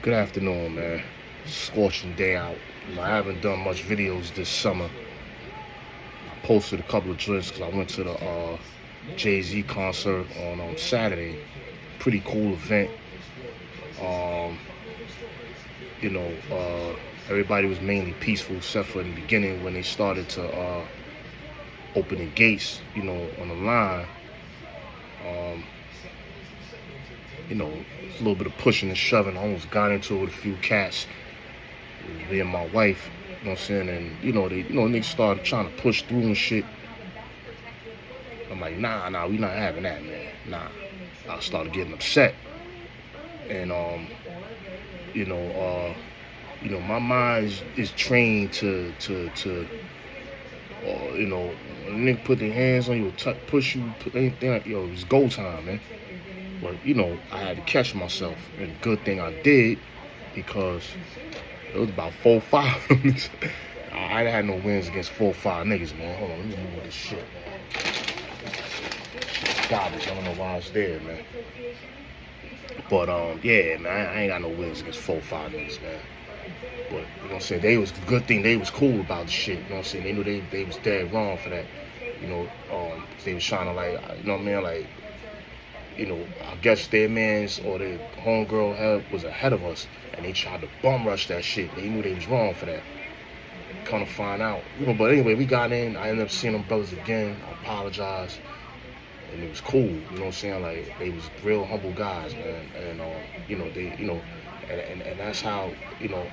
Good afternoon, man. Scorching day out. I haven't done much videos this summer. I posted a couple of joints because I went to the Jay-Z concert on Saturday. Pretty cool event. Um, you know, everybody was mainly peaceful except for in the beginning when they started to open the gates, on the line. Um, a little bit of pushing and shoving. I almost got into it with a few cats. It was me and my wife, you know what I'm saying? And, niggas started trying to push through and shit. I'm like, nah, we not having that, man. Nah. I started getting upset. And, my mind is trained to when a nigga put their hands on you, push you, put anything like, it's go time, man. But, I had to catch myself. And good thing I did, because it was about 4 or 5 of them. I had no wins against 4 or 5 niggas, man. Hold on, let me move this shit, man. Shit's garbage. I don't know why it's there, man. But, yeah, man, I ain't got no wins against 4 or 5 niggas, man. But, you know what I'm saying? Good thing they was cool about the shit, you know what I'm saying? They knew they was dead wrong for that. They was trying to, like, you know what I mean? Like, I guess their mans or their homegirl was ahead of us, and they tried to bum rush that shit. They knew they was wrong for that. Come to find out, but anyway, we got in. I ended up seeing them brothers again. I apologized, and it was cool. You know what I'm saying? Like, they was real humble guys, man. And and that's how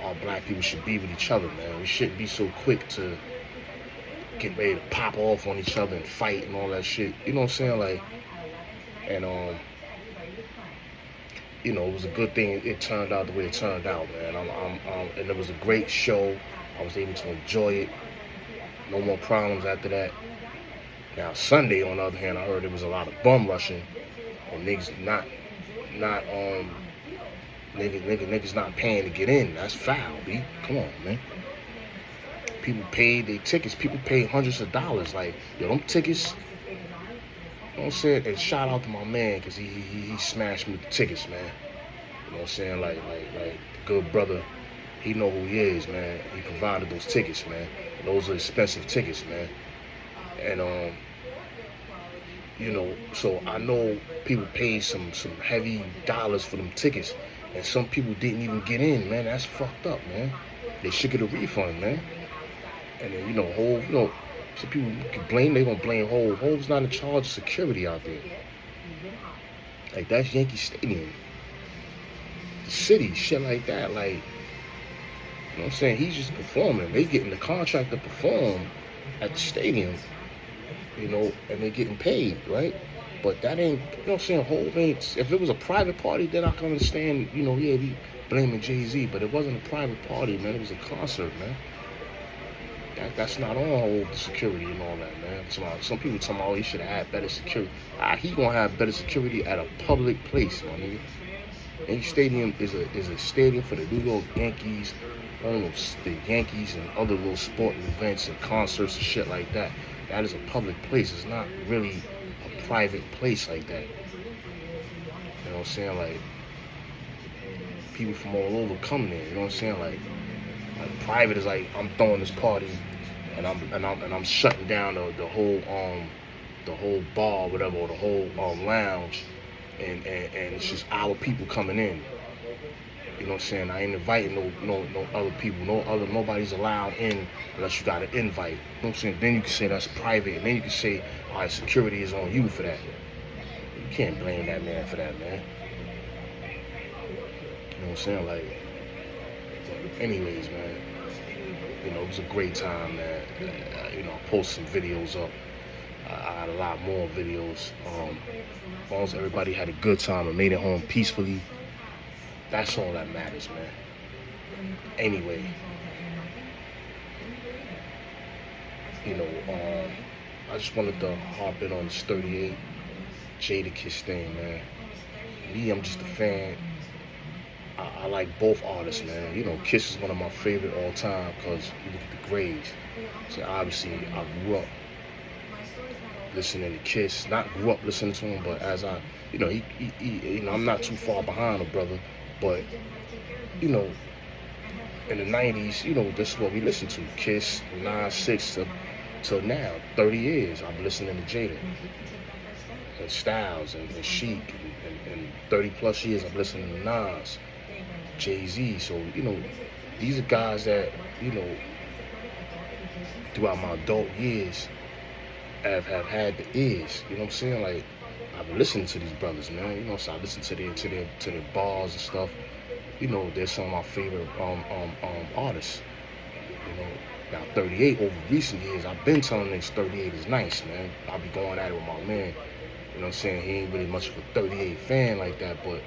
our black people should be with each other, man. We shouldn't be so quick to get ready to pop off on each other and fight and all that shit. You know what I'm saying? Like, and it was a good thing it turned out the way it turned out, man. And it was a great show. I was able to enjoy it. No more problems after that. Now Sunday, on the other hand, I heard there was a lot of bum rushing and niggas not paying to get in. That's foul, B. Come on, man. People paid their tickets. People paid hundreds of dollars. Like, them tickets. You know what I'm saying? And shout out to my man, because he smashed me with the tickets, man. You know what I'm saying? Like good brother. He know who he is, man. He provided those tickets, man. And those are expensive tickets, man. And so I know people paid some heavy dollars for them tickets, and some people didn't even get in, man. That's fucked up, man. They should get a refund, man. And then Hov, some people they gonna blame Hov. Hov's not in charge of security out there. Like, that's Yankee Stadium, the city, shit like that. Like, you know what I'm saying? He's just performing. They getting the contract to perform at the stadium, and they're getting paid, right? But that ain't, you know what I'm saying? Hov ain't. If it was a private party, then I can understand, we blaming Jay-Z, but it wasn't a private party, man. It was a concert, man. That's not on Hov, the security and all that, man. Some people talking about, he should have had better security. He gonna have better security at a public place, my nigga. Yankee Stadium is a stadium for the New York Yankees, the Yankees and other little sporting events and concerts and shit like that. That is a public place. It's not really a private place like that. You know what I'm saying? Like, people from all over come there. You know what I'm saying? Like private is like, I'm throwing this party, and I'm shutting down the whole bar, whatever, or the whole lounge, and it's just our people coming in. You know what I'm saying? I ain't inviting no other people. Nobody's allowed in unless you got an invite. You know what I'm saying? Then you can say that's private, and then you can say, all right, security is on you for that. You can't blame that man for that, man. You know what I'm saying? Like, anyways, man. It was a great time, man. I posted some videos up. I had a lot more videos. As long as everybody had a good time and made it home peacefully, that's all that matters, man. Anyway, I just wanted to hop in on this 38 Jada Kiss thing, man. Me, I'm just a fan. I like both artists, man. Kiss is one of my favorite all time because you look at the grades. So obviously, I grew up listening to Kiss. Not grew up listening to him, but as I, I'm not too far behind the brother, but you know, in the '90s, this is what we listened to: Kiss, 9-6 till now, 30 years. I've been listening to Jada and Styles and Chic, and 30 plus years I've been listening to Nas, Jay-Z. So these are guys that throughout my adult years have had the ears. You know what I'm saying? Like, I've been listening to these brothers, man. So I listen to their bars and stuff. They're some of my favorite artists. Now 38 over recent years, I've been telling niggas 38 is nice, man. I'll be going at it with my man. You know what I'm saying? He ain't really much of a 38 fan like that, but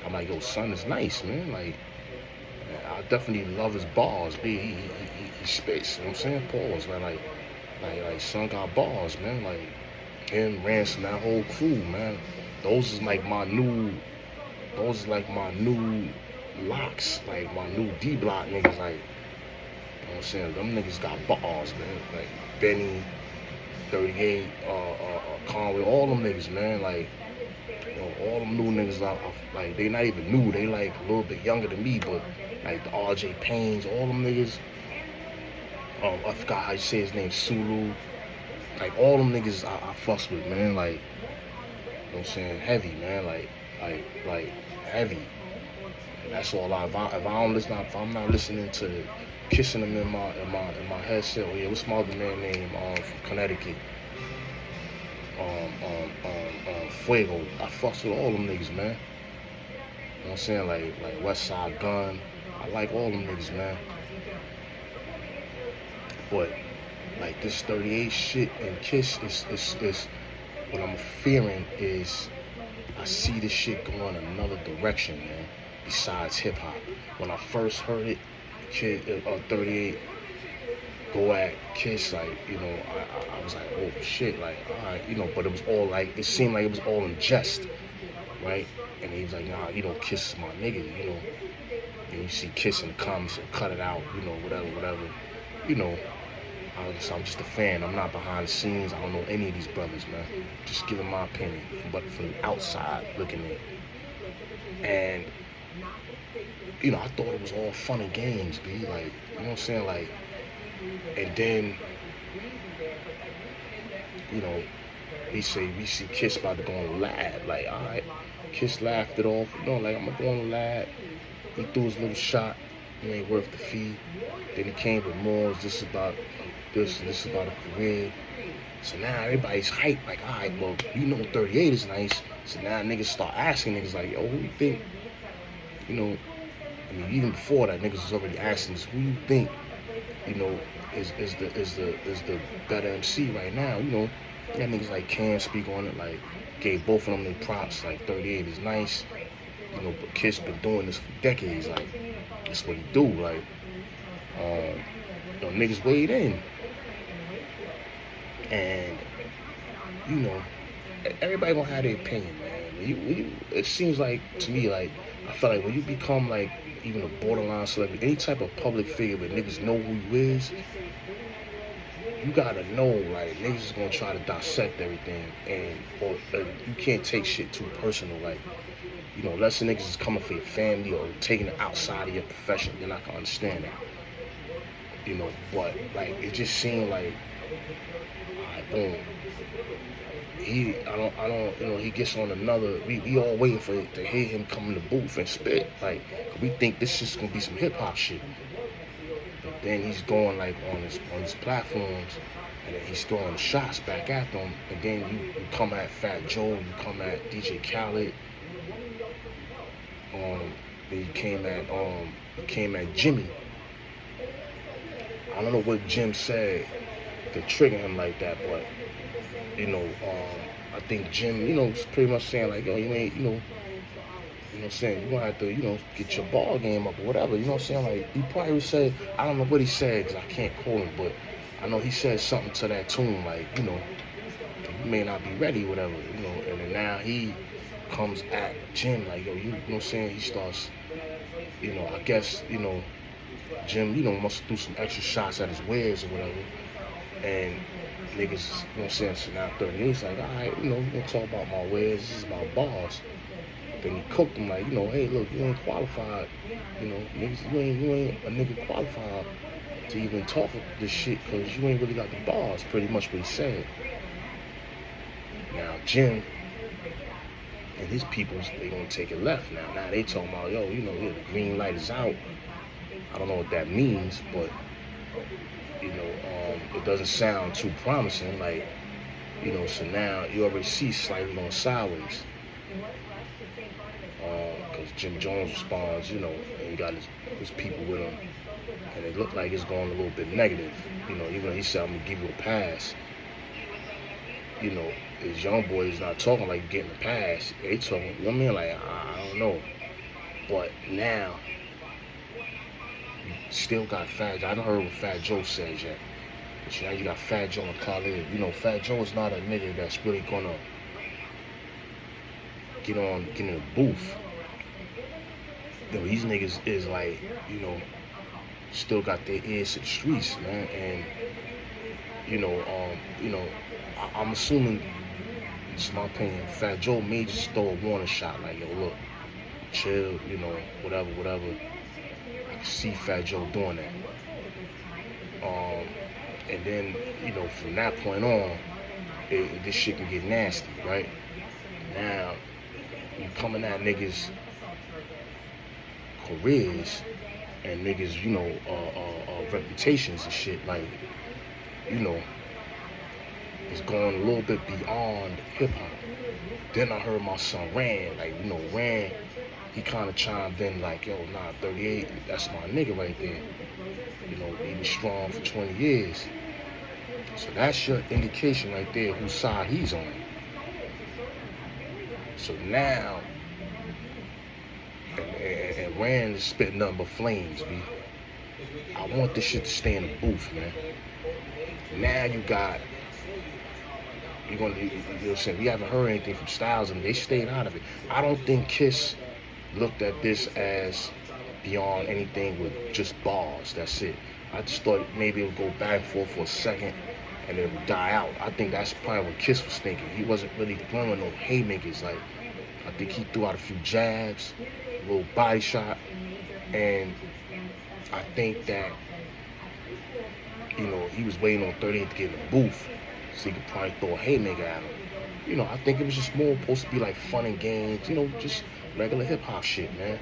I'm like, yo, son is nice, man. Like, I definitely love his bars, B. He spits, you know what I'm saying? Pause, man. Like son got bars, man. Like, him, Ransom, that whole crew, man. Those is like my new locks, like my new D-block niggas, like, you know what I'm saying? Them niggas got bars, man. Like, Benny, 38, Conway, all them niggas, man. Like, all them new niggas, like, they not even new. They, like, a little bit younger than me, but, like, the R.J. Paynes, all them niggas. I forgot how you say his name, Sulu. Like, all them niggas I fucks with, man. Like, you know what I'm saying? Heavy, man. Like heavy. And that's all if I'm not listening to kissing them in my headset. Oh yeah, what's my other man name from Connecticut? Fuego. I fucks with all them niggas, man. You know what I'm saying? Like West Side Gun. I like all them niggas, man. But like this 38 shit and Kiss is what I'm fearing is I see this shit going another direction, man. Besides hip hop. When I first heard it, 38 go at Kiss, like, I was like, oh shit, like, alright, but it was all like, it seemed like it was all in jest, right? And he was like, nah, Kiss is my nigga, and you see Kiss in the comments and cut it out, whatever. I'm just a fan. I'm not behind the scenes. I don't know any of these brothers, man. Just giving my opinion, but from the outside looking in. And I thought it was all fun and games, B. Like, you know what I'm saying? Like, and then, we see Kiss about to go on Lab. Like, all right, Kiss laughed it off. Like, I'm gonna go on Lab. He threw his little shot. It ain't worth the fee. Then he came with more. This is about a career. So now everybody's hyped. Like, all right, well, 38 is nice. So now niggas start asking niggas like, yo, who you think? Even before that, niggas was already asking us, who you think, is the better MC right now? That niggas like Cam speak on it, like gave both of them their props. Like 38 is nice, but Kiss been doing this for decades. Like, that's what he do. Like, niggas weighed in, and everybody gonna have their opinion, man. It seems like to me, like, I feel like when you become like even a borderline celebrity, any type of public figure where niggas know who you is, you gotta know, like, niggas is gonna try to dissect everything, or you can't take shit too personal. Like, unless the niggas is coming for your family or taking it outside of your profession, then I can understand that. But like, it just seemed like, alright, boom. He gets on another. We all waiting to hear him come in the booth and spit. Like, we think this is gonna be some hip hop shit. But then he's going like on his platforms, and then he's throwing shots back at them. And then you come at Fat Joe, you come at DJ Khaled. Then you came at Jimmy. I don't know what Jim said to trigger him like that, but I think Jim, is pretty much saying like, yo, you ain't, what I'm saying, you're gonna have to, get your ball game up or whatever, you know what I'm saying? Like, he probably said, I don't know what he said because I can't quote him, but I know he said something to that tune, like, you may not be ready, whatever, and then now he comes at Jim, like, yo, you know what I'm saying? He starts, I guess, Jim, must do some extra shots at his wares or whatever, and niggas, you know what I'm saying, so now 38's like, all right, you know, we gonna talk about my ways, this is about bars. Then he cooked him like, you know, hey, look, you ain't qualified, you know, niggas, you ain't a nigga qualified to even talk this shit because you ain't really got the bars, pretty much what he said. Now, Jim and his peoples, they gonna take it left now. Now they talking about, yo, you know, yeah, the green light is out. I don't know what that means, but, you know, it doesn't sound too promising. Like, you know, so now you already see slightly going sideways. Because Jim Jones responds, you know, and he got his people with him. And it looked like it's going a little bit negative. You know, even though he said, I'm going to give you a pass. You know, his young boy is not talking like getting a pass. They talking, you know what I mean? Like, I don't know. But now, you still got Fat Joe. I haven't heard what Fat Joe says yet. But now you got Fat Joe and Khalid. You know, Fat Joe is not a nigga that's really going to get in a booth. You know, these niggas is like, you know, still got their ears to the streets, man. And, you know, I'm assuming, it's my opinion, Fat Joe may just throw a warning shot, like, yo, look, chill, you know, whatever. I can see Fat Joe doing that. And then, you know, from that point on, this shit can get nasty, right? Now, you coming at niggas' careers and niggas, you know, reputations and shit, like, you know, it's going a little bit beyond hip-hop. Then I heard my son Ran, like, you know, Ran, he kind of chimed in like, yo, nah, 38, that's my nigga right there. You know, he was strong for 20 years. So that's your indication right there whose side he's on. So now, and Rand is spitting nothing but flames, B. I want this shit to stay in the booth, man. Now you got, you know what I'm saying, we haven't heard anything from Styles and they stayed out of it. I don't think Kiss looked at this as beyond anything with just bars, that's it. I just thought maybe it would go back and forth for a second and it would die out. I think that's probably what Kiss was thinking. He wasn't really throwing no haymakers. Like, I think he threw out a few jabs, a little body shot, and I think that, you know, he was waiting on 38 to get in the booth so he could probably throw a haymaker at him. You know, I think it was just more supposed to be like fun and games, you know, just regular hip-hop shit, man.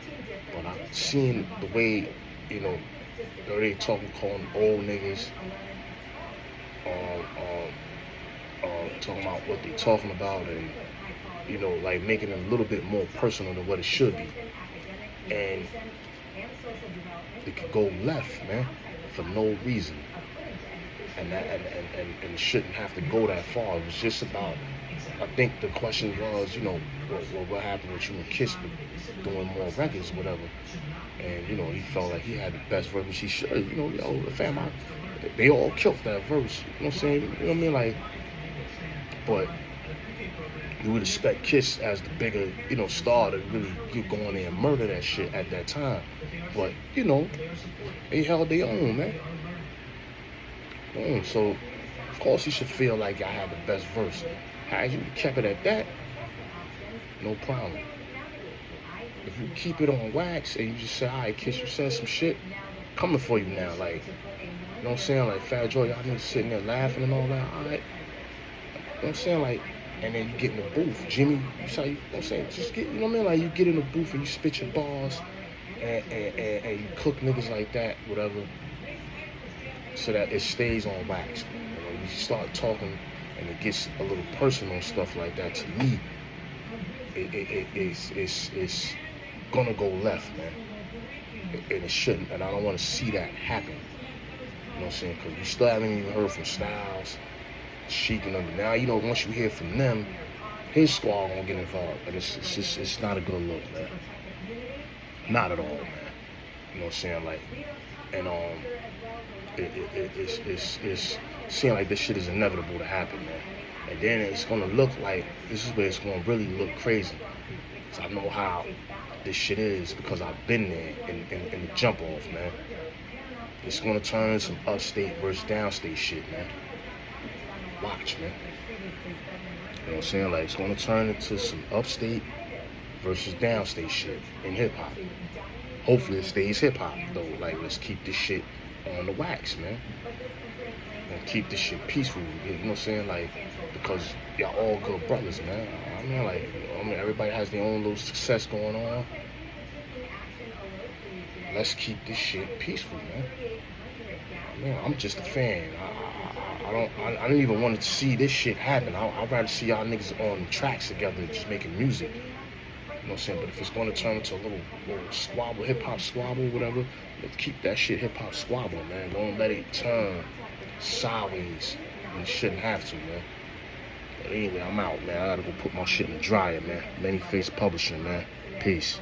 But I'm seeing the way, you know, 38 talking, calling old niggas, talking about what they talking about and, you know, like making it a little bit more personal than what it should be. And it could go left, man, for no reason. And it shouldn't have to go that far. It was just about, I think the question was, you know, what happened with you and Kiss doing more records, whatever. And, you know, he felt like he had the best verse, which he should. You know, yo, the fam, they all killed that verse. You know what I'm saying? You know what I mean? Like, but you would expect Kiss as the bigger, you know, star to really get going there and murder that shit at that time. But, you know, they held their own, man. So, of course, he should feel like I had the best verse. Had you kept it at that, no problem. If you keep it on wax and you just say, all right, Kiss, you said some shit, coming for you now. Like, you know what I'm saying? Like, Fat Joe, y'all niggas sitting there laughing and all that, all right? You know what I'm saying? Like, and then you get in the booth. Jimmy, you say, you know what I'm saying? Just get, you know what I mean? Like, you get in the booth and you spit your bars and you cook niggas like that, whatever, so that it stays on wax. You know, you start talking and it gets a little personal and stuff like that. To me, it's gonna go left, man. And it shouldn't, and I don't want to see that happen. You know what I'm saying? Because we still haven't even heard from Styles, Sheik and them. Now, you know, once you hear from them, his squad won't get involved. And it's not a good look, man. Not at all, man. You know what I'm saying? Like, and it's seeing like this shit is inevitable to happen, man. And then it's gonna look like, this is where it's gonna really look crazy. So I know how this shit is because I've been there in the jump off, man. It's gonna turn some upstate versus downstate shit, man. Watch, man. You know what I'm saying? Like, it's gonna turn into some upstate versus downstate shit in hip hop. Hopefully it stays hip hop though. Like, let's keep this shit on the wax, man. And keep this shit peaceful. You know what I'm saying? Like, because y'all all good brothers, man. I mean, everybody has their own little success going on. Let's keep this shit peaceful, man. Man, I'm just a fan. I don't even want to see this shit happen. I'd rather see y'all niggas on tracks together, just making music. You know what I'm saying? But if it's going to turn into a little squabble, hip hop squabble, whatever, let's keep that shit hip hop squabble, man. Don't let it turn sideways when it shouldn't have to, man. But anyway, I'm out, man. I gotta go put my shit in the dryer, man. Many Face Publishing, man. Peace.